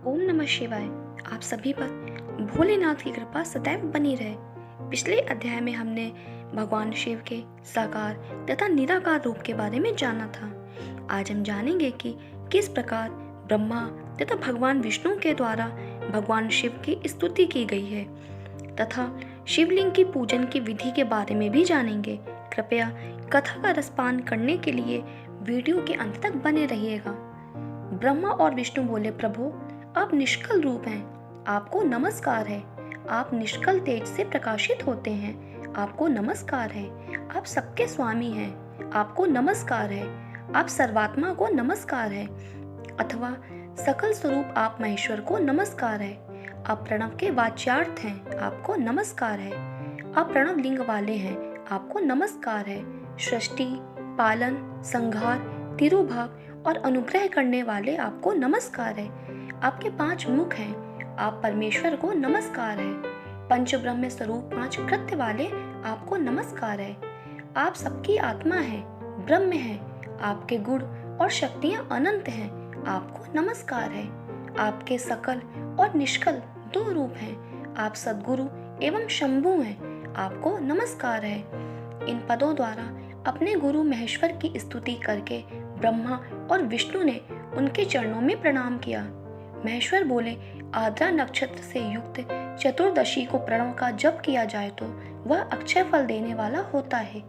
ओम नमः शिवाय। आप सभी पर भोलेनाथ की कृपा सदैव बनी रहे। पिछले अध्याय में हमने भगवान शिव के साकार तथा निराकार रूप के बारे में जाना था। आज हम जानेंगे कि किस प्रकार ब्रह्मा तथा भगवान विष्णु के द्वारा भगवान शिव की स्तुति की गई है तथा शिवलिंग की पूजन की विधि के बारे में भी जानेंगे। कृपया कथा का रसपान करने के लिए वीडियो के अंत तक बने रहिएगा। ब्रह्मा और विष्णु बोले, प्रभु आप निष्कल रूप हैं, आपको नमस्कार है। आप निष्कल तेज से प्रकाशित होते हैं, आपको नमस्कार है। आप सबके स्वामी हैं, आपको नमस्कार है। आप सर्वात्मा को नमस्कार है अथवा सकल स्वरूप आप महेश्वर को नमस्कार है। आप प्रणव के वाच्यार्थ हैं, आपको नमस्कार है। आप प्रणव लिंग वाले हैं, आपको नमस्कार है। सृष्टि, पालन, संहार, तिरोभाव और अनुग्रह करने वाले आपको नमस्कार है। आपके 5 मुख हैं, आप परमेश्वर को नमस्कार है। पंचब्रह्म स्वरूप 5 कृत्य वाले आपको नमस्कार है। आप सबकी आत्मा है, ब्रह्म है। आपके गुण और शक्तियां अनंत हैं, आपको नमस्कार है। आपके सकल और निष्कल 2 रूप हैं। आप सद्गुरु एवं शंभु हैं, आपको नमस्कार है। इन पदों द्वारा अपने गुरु महेश्वर की स्तुति करके ब्रह्मा और विष्णु ने उनके चरणों में प्रणाम किया। महेश्वर बोले, आद्रा नक्षत्र से युक्त चतुर्दशी को प्रणव का जप किया जाए तो वह अक्षय फल देने वाला होता है।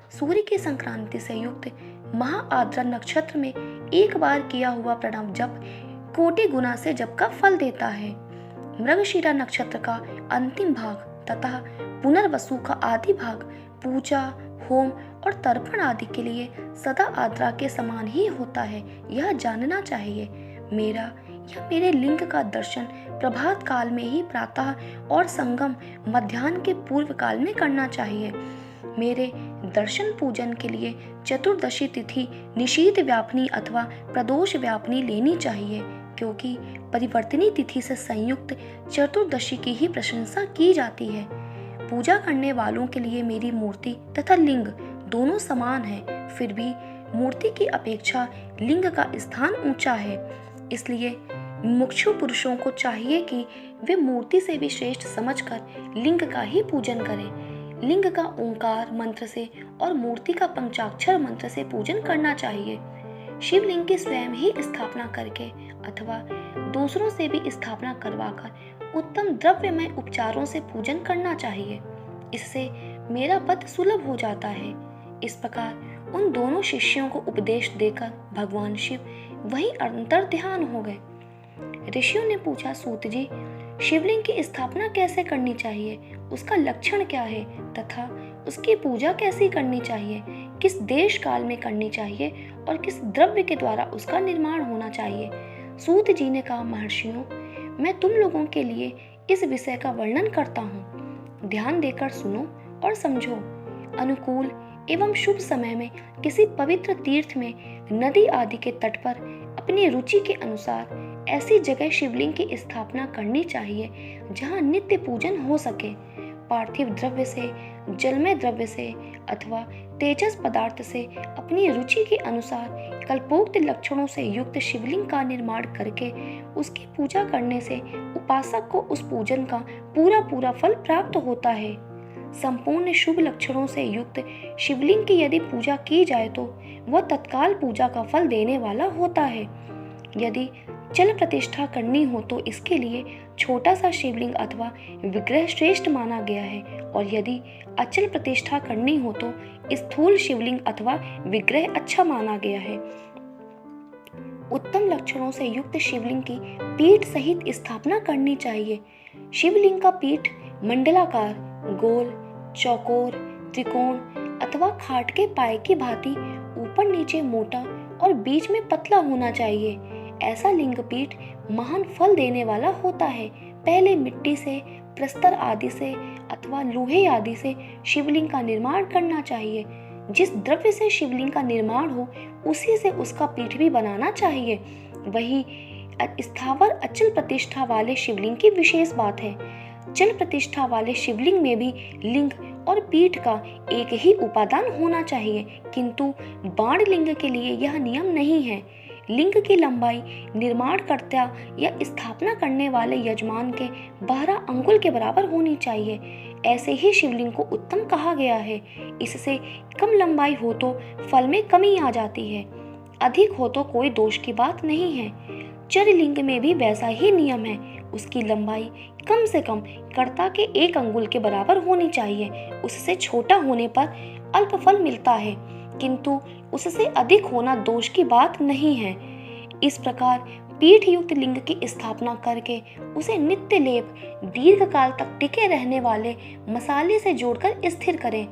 सूर्य की संक्रांति से युक्त महा आद्रा नक्षत्र में एक बार किया हुआ प्रणव जप कोटि गुना से जप का फल देता है। मृगशिरा नक्षत्र का अंतिम भाग तथा पुनर्वसु का आदि भाग पूजा, होम और तर्पण आदि के लिए सदा आद्रा के समान ही होता है, यह जानना चाहिए। मेरा या मेरे लिंग का दर्शन प्रभात काल में ही प्रातः और संगम मध्याह्न के पूर्व काल में करना चाहिए। मेरे दर्शन पूजन के लिए चतुर्दशी तिथि निशीथ व्यापनी अथवा प्रदोष व्यापनी लेनी चाहिए, क्योंकि परिवर्तनी तिथि से संयुक्त चतुर्दशी की ही प्रशंसा की जाती है। पूजा करने वालों के लिए मेरी मूर्ति तथा लिंग दोनों समान हैं, फिर भी मूर्ति की अपेक्षा लिंग का स्थान ऊंचा है। इसलिए मुमुक्षु पुरुषों को चाहिए कि वे मूर्ति से भी श्रेष्ठ समझकर लिंग का ही पूजन करें। लिंग का ओंकार मंत्र से और मूर्ति का पंचाक्षर मंत्र से पूजन करना चाहिए। शिवलिंग की स्वयं ही स्थापना करके अथवा दूसरों से भी स्थापना करवाकर उत्तम द्रव्यमय उपचारों से पूजन करना चाहिए। इससे मेरा पद सुलभ हो जाता है। इस प्रकार उन दोनों शिष्यों को उपदेश देकर भगवान शिव वहीं अंतर ध्यान हो गए। ऋषियों ने पूछा, सूत जी, शिवलिंग की स्थापना कैसे करनी चाहिए, उसका लक्षण क्या है तथा उसकी पूजा कैसी करनी चाहिए, किस देश काल में करनी चाहिए और किस द्रव्य के द्वारा उसका निर्माण होना चाहिए। सूत जी ने कहा, महर्षियों, मैं तुम लोगों के लिए इस विषय का वर्णन करता हूँ, ध्यान देकर सुनो और समझो। अनुकूल एवं शुभ समय में किसी पवित्र तीर्थ में, नदी आदि के तट पर अपनी रुचि के अनुसार ऐसी जगह शिवलिंग की स्थापना करनी चाहिए जहाँ नित्य पूजन हो सके। पार्थिव द्रव्य से, जलमय द्रव्य से अथवा तेजस पदार्थ से अपनी रुचि के अनुसार कल्पोक्त लक्षणों से युक्त शिवलिंग का निर्माण करके उसकी पूजा करने से उपासक को उस पूजन का पूरा फल प्राप्त होता है। संपूर्ण शुभ लक्षणों से युक्त शिवलिंग की यदि पूजा की जाए तो वह तत्काल पूजा का फल देने वाला होता है। यदि चल प्रतिष्ठा करनी हो तो इसके लिए छोटा सा शिवलिंग अथवा विग्रह श्रेष्ठ माना गया है, और यदि अचल प्रतिष्ठा करनी हो तो स्थूल शिवलिंग अथवा विग्रह अच्छा माना गया है। उत्तम लक्षणों से युक्त शिवलिंग की पीठ सहित स्थापना करनी चाहिए। शिवलिंग का पीठ मंडलाकार, गोल, चौकोर, त्रिकोण अथवा खाट के पाए की भांति ऊपर नीचे मोटा और बीच में पतला होना चाहिए। ऐसा लिंग पीठ महान फल देने वाला होता है। पहले मिट्टी से, प्रस्तर आदि से अथवा लोहे आदि से शिवलिंग का निर्माण करना चाहिए। जिस द्रव्य से शिवलिंग का निर्माण हो उसी से उसका पीठ भी बनाना चाहिए। वही स्थावर अचल प्रतिष्ठा वाले शिवलिंग की विशेष बात है। चल प्रतिष्ठा वाले शिवलिंग में भी लिंग और पीठ का एक ही उपादान होना चाहिए, किंतु बाण लिंग के लिए यह नियम नहीं है। लिंग की लंबाई निर्माणकर्ता या स्थापना करने वाले यजमान के 12 अंगुल के बराबर होनी चाहिए। ऐसे ही शिवलिंग को उत्तम कहा गया है। इससे कम लंबाई हो तो फल में कमी आ जाती है, अधिक हो तो कोई दोष की बात नहीं है। चरलिंग में भी वैसा ही नियम है। उसकी लंबाई कम से कम कर्ता के 1 अंगुल के बराबर होनी चाहिए। उससे छोटा होने पर अल्प फल मिलता है, किंतु उससे अधिक होना दोष की बात नहीं है। इस प्रकार पीठ युक्त लिंग की स्थापना करके उसे नित्य लेप दीर्घ काल तक टिके रहने वाले मसाले से जोड़कर स्थिर करें।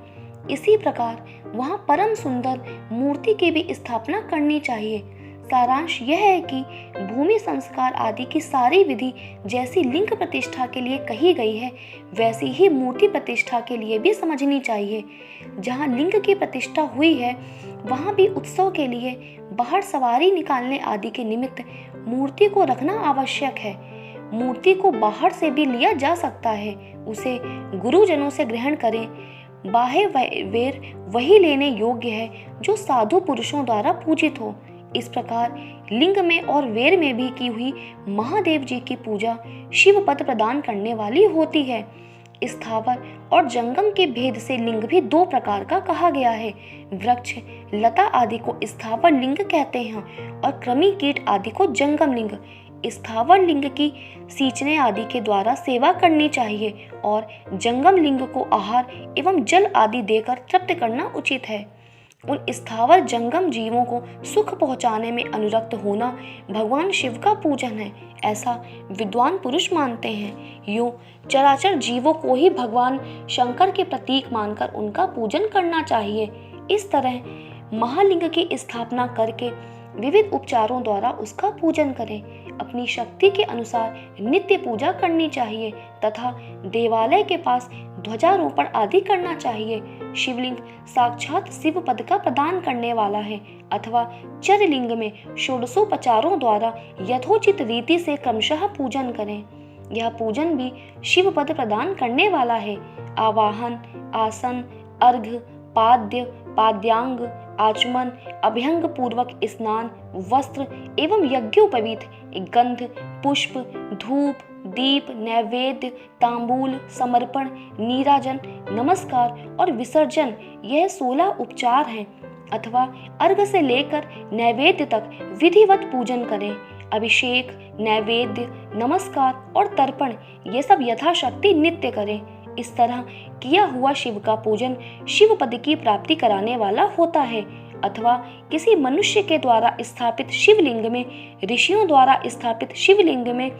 इसी प्रकार वहां परम सुंदर मूर्ति की भी स्थापना करनी चाहिए। सारांश यह है कि भूमि संस्कार आदि की सारी विधि जैसी लिंग प्रतिष्ठा के लिए कही गई है, वैसी ही मूर्ति प्रतिष्ठा के लिए भी समझनी चाहिए। जहाँ लिंग की प्रतिष्ठा हुई है, वहाँ भी उत्सव के लिए बाहर सवारी निकालने आदि के निमित्त मूर्ति को रखना आवश्यक है। मूर्ति को बाहर से भी लिया जा सकता है, उसे गुरुजनों से ग्रहण करें। बाह्य वेर वही लेने योग्य है जो साधु पुरुषों द्वारा पूजित हो। इस प्रकार लिंग में और वेर में भी की हुई महादेव जी की पूजा शिव पद प्रदान करने वाली होती है। स्थावर और जंगम के भेद से लिंग भी 2 प्रकार का कहा गया है। वृक्ष लता आदि को स्थावर लिंग कहते हैं और कृमि कीट आदि को जंगम लिंग। स्थावर लिंग की सींचने आदि के द्वारा सेवा करनी चाहिए और जंगम लिंग को आहार एवं जल आदि देकर तृप्त करना उचित है। उन स्थावर जंगम जीवों को सुख पहुंचाने में अनुरक्त होना भगवान शिव का पूजन है, ऐसा विद्वान पुरुष मानते हैं। यूं चराचर जीवों को ही भगवान शंकर के प्रतीक मानकर उनका पूजन करना चाहिए। इस तरह महालिंग की स्थापना करके विविध उपचारों द्वारा उसका पूजन करें। अपनी शक्ति के अनुसार नित्य पूजा करनी चाहिए तथा देवालय के पास ध्वजारोपण आदि करना चाहिए। शिवलिंग साक्षात शिव पद का प्रदान करने वाला है अथवा चरलिंग में षोडशोपचारों द्वारा यथोचित रीति से क्रमशः पूजन करें। यह पूजन भी शिव पद प्रदान करने वाला है। आवाहन, आसन, अर्घ्य, पाद्य, पाद्यांग, आचमन, अभ्यंग पूर्वक स्नान, वस्त्र एवं यज्ञोपवीत, गंध, पुष्प, धूप, दीप, नैवेद्य, तांबूल, समर्पण, नीराजन, नमस्कार और विसर्जन, यह 16 उपचार हैं अथवा अर्घ से लेकर नैवेद्य तक विधिवत पूजन करें। अभिषेक, नैवेद्य, नमस्कार और तर्पण, ये सब यथाशक्ति नित्य करें। इस तरह किया हुआ शिव का पूजन शिव पद की प्राप्ति कराने वाला होता है अथवा किसी मनुष्य के द्वारा स्थापित शिवलिंग में, ऋषियों द्वारा स्थापित शिवलिंग में,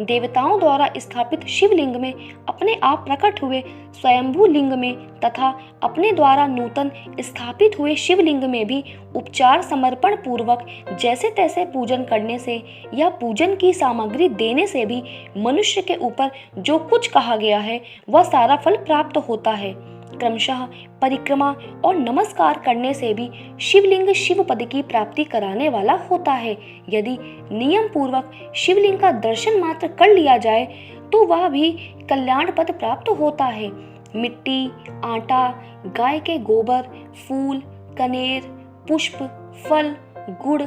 देवताओं द्वारा स्थापित शिवलिंग में, अपने आप प्रकट हुए स्वयंभू लिंग में तथा अपने द्वारा नूतन स्थापित हुए शिवलिंग में भी उपचार समर्पण पूर्वक जैसे तैसे पूजन करने से या पूजन की सामग्री देने से भी मनुष्य के ऊपर जो कुछ कहा गया है वह सारा फल प्राप्त होता है। क्रमशः परिक्रमा और नमस्कार करने से भी शिवलिंग शिव पद की प्राप्ति कराने वाला होता है। यदि नियम पूर्वक शिवलिंग का दर्शन मात्र कर लिया जाए तो वह भी कल्याण पद प्राप्त होता है। मिट्टी, आटा, गाय के गोबर, फूल, कनेर, पुष्प, फल, गुड़,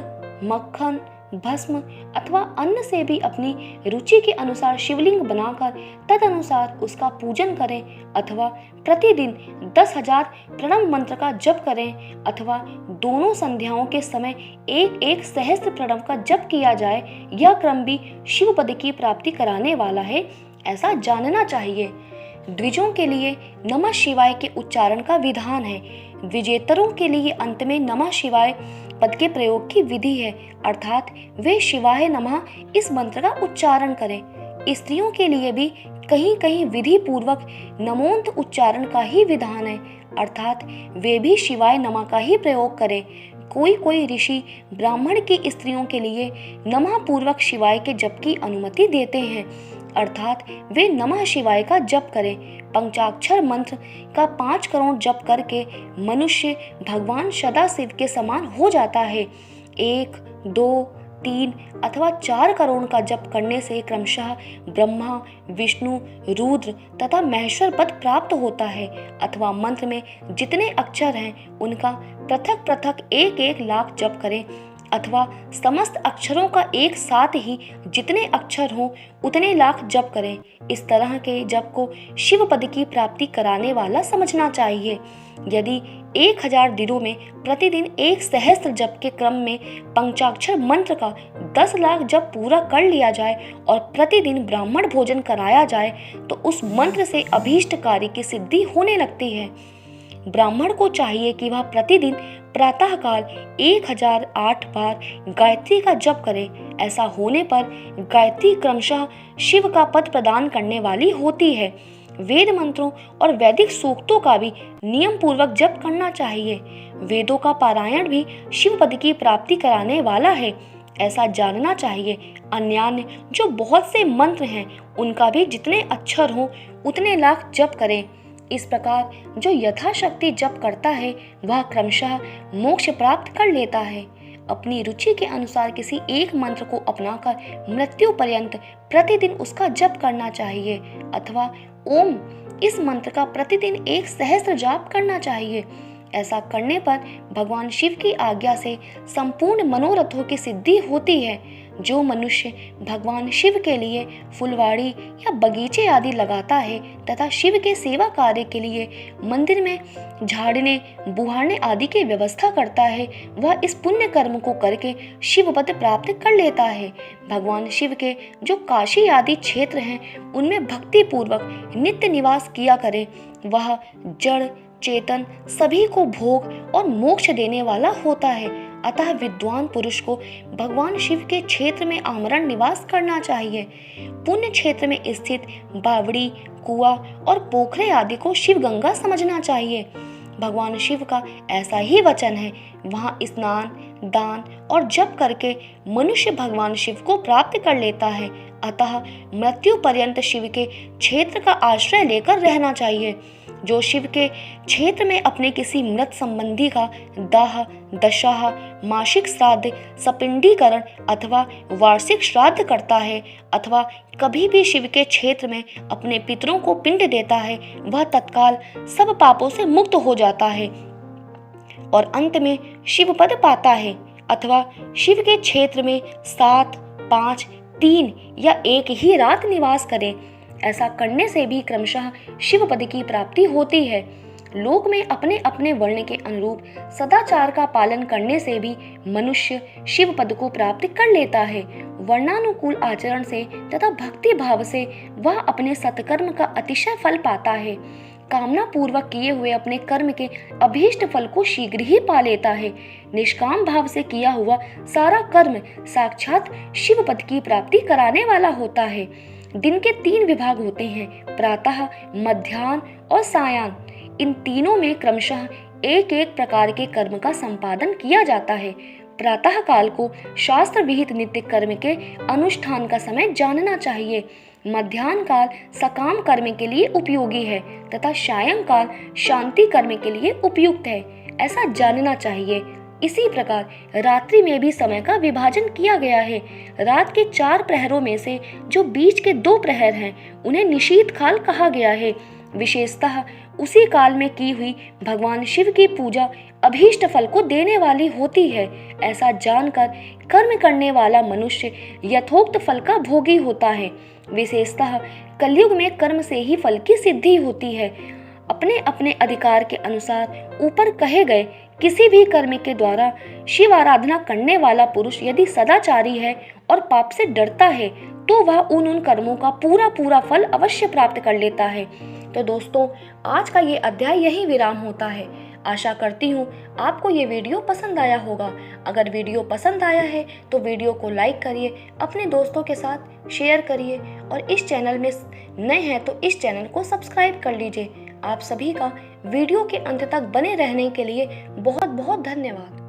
मक्खन, भस्म अथवा अन्न से भी अपनी रुचि के अनुसार शिवलिंग बनाकर तदनुसार उसका पूजन करें अथवा प्रतिदिन 10,000 प्रणव मंत्र का जप करें अथवा दोनों संध्याओं के समय 1-1 सहस्त्र प्रणव का जप किया जाए। यह क्रम भी शिव पद की प्राप्ति कराने वाला है, ऐसा जानना चाहिए। द्विजों के लिए नमः शिवाय के उच्चारण का विधान है। विजेतरों के लिए अंत में नमः शिवाय पद के प्रयोग की विधि है, अर्थात वे शिवाय नमः इस मंत्र का उच्चारण करें। स्त्रियों के लिए भी कहीं कहीं विधि पूर्वक नमोन्त उच्चारण का ही विधान है, अर्थात वे भी शिवाय नमः का ही प्रयोग करें। कोई ऋषि ब्राह्मण की स्त्रियों के लिए नमः पूर्वक शिवाय के जप की अनुमति देते हैं, अर्थात वे नमः शिवाय का जप करें। पंचाक्षर मंत्र का 5 करोड़ जप करके मनुष्य भगवान सदाशिव के समान हो जाता है। 1, 2, 3 अथवा 4 करोड़ का जप करने से क्रमशः ब्रह्मा, विष्णु, रुद्र तथा महेश्वर पद प्राप्त होता है अथवा मंत्र में जितने अक्षर हैं उनका पृथक पृथक 1-1 लाख जप करें। अथवा समस्त अक्षरों का एक साथ ही जितने अक्षर हों उतने लाख जप करें। इस तरह के जप को शिव पद की प्राप्ति कराने वाला समझना चाहिए। यदि 1000 दिनों में प्रतिदिन 1 सहस्त्र जप के क्रम में पंचाक्षर मंत्र का 10 लाख जप पूरा कर लिया जाए और प्रतिदिन ब्राह्मण भोजन कराया जाए तो उस मंत्र से अभीष्ट कार्य की सिद्धि होने लगती है। ब्राह्मण को चाहिए कि वह प्रतिदिन प्रातःकाल 1008 बार गायत्री का जप करे। ऐसा होने पर गायत्री क्रमशः शिव का पद प्रदान करने वाली होती है। वेद मंत्रों और वैदिक सूक्तों का भी नियम पूर्वक जप करना चाहिए। वेदों का पारायण भी शिव पद की प्राप्ति कराने वाला है, ऐसा जानना चाहिए। अन्यान्य जो बहुत से मंत्र हैं उनका भी जितने अक्षर हों उतने लाख जप करें। इस प्रकार जो यथाशक्ति जप करता है वह क्रमशः मोक्ष प्राप्त कर लेता है। अपनी रुचि के अनुसार किसी एक मंत्र को अपनाकर मृत्यु पर्यंत प्रतिदिन उसका जप करना चाहिए अथवा ओम इस मंत्र का प्रतिदिन 1 सहस्त्र जाप करना चाहिए। ऐसा करने पर भगवान शिव की आज्ञा से संपूर्ण मनोरथों की सिद्धि होती है। जो मनुष्य भगवान शिव के लिए फुलवाड़ी या बगीचे आदि लगाता है तथा शिव के सेवा कार्य के लिए मंदिर में झाड़ने बुहारने आदि की व्यवस्था करता है, वह इस पुण्य कर्म को करके शिव पद प्राप्त कर लेता है। भगवान शिव के जो काशी आदि क्षेत्र हैं उनमें भक्ति पूर्वक नित्य निवास किया करे। वह जड़ चेतन सभी को भोग और मोक्ष देने वाला होता है। अतः विद्वान पुरुष को भगवान शिव के क्षेत्र में आमरण निवास करना चाहिए। पुण्य क्षेत्र में स्थित बावड़ी, कुआं और पोखरे आदि को शिव गंगा समझना चाहिए। भगवान शिव का ऐसा ही वचन है, वहाँ स्नान दान और जप करके मनुष्य भगवान शिव को प्राप्त कर लेता है। अतः मृत्यु पर्यंत शिव के क्षेत्र का आश्रय लेकर रहना चाहिए। जो शिव के क्षेत्र में अपने किसी मृत संबंधी का दाह दशाह मासिक श्राद्ध सपिंडीकरण अथवा वार्षिक श्राद्ध करता है अथवा कभी भी शिव के क्षेत्र में अपने पितरों को पिंड देता है, वह तत्काल सब पापों से मुक्त हो जाता है और अंत में शिव पद पाता है। अथवा शिव के क्षेत्र में 7, 5, 3 या 1 ही रात निवास करें। ऐसा करने से भी क्रमशः शिव पद की प्राप्ति होती है। लोक में अपने अपने वर्ण के अनुरूप सदाचार का पालन करने से भी मनुष्य शिव पद को प्राप्त कर लेता है। वर्णानुकूल आचरण से तथा भक्ति भाव से वह अपने सत्कर्म का अतिशय फल पाता है। कामना पूर्वक किए हुए अपने कर्म के अभीष्ट फल को शीघ्र ही पा लेता है। निष्काम भाव से किया हुआ सारा कर्म साक्षात शिव पद की प्राप्ति कराने वाला होता है। दिन के 3 विभाग होते हैं, प्रातः, मध्याह्न और सायं। इन तीनों में क्रमशः एक एक प्रकार के कर्म का संपादन किया जाता है। प्रातः काल को शास्त्र विहित नित्य कर्म के अनुष्ठान का समय जानना चाहिए। मध्याह्न काल सकाम कर्म के लिए उपयोगी है तथा सायं काल शांति कर्म के लिए उपयुक्त है, ऐसा जानना चाहिए। इसी प्रकार रात्रि में भी समय का विभाजन किया गया है। रात के 4 प्रहरों में से जो बीच के 2 प्रहर हैं उन्हें निशीथ काल कहा गया है। विशेषतः उसी काल में की हुई भगवान शिव की पूजा अभीष्ट फल को देने वाली होती है। ऐसा जानकर कर्म करने वाला मनुष्य यथोक्त फल का भोगी होता है। विशेषतः कलयुग में कर्म से ही फल की सिद्धि होती है। अपने अपने अधिकार के अनुसार ऊपर कहे गए किसी भी कर्म के द्वारा शिव आराधना करने वाला पुरुष यदि सदाचारी है और पाप से डरता है तो वह उन कर्मों का पूरा फल अवश्य प्राप्त कर लेता है। तो दोस्तों, आज का ये अध्याय यहीं विराम होता है। आशा करती हूँ आपको ये वीडियो पसंद आया होगा। अगर वीडियो पसंद आया है तो वीडियो को लाइक करिए, अपने दोस्तों के साथ शेयर करिए और इस चैनल में नए हैं तो इस चैनल को सब्सक्राइब कर लीजिए। आप सभी का वीडियो के अंत तक बने रहने के लिए बहुत बहुत धन्यवाद।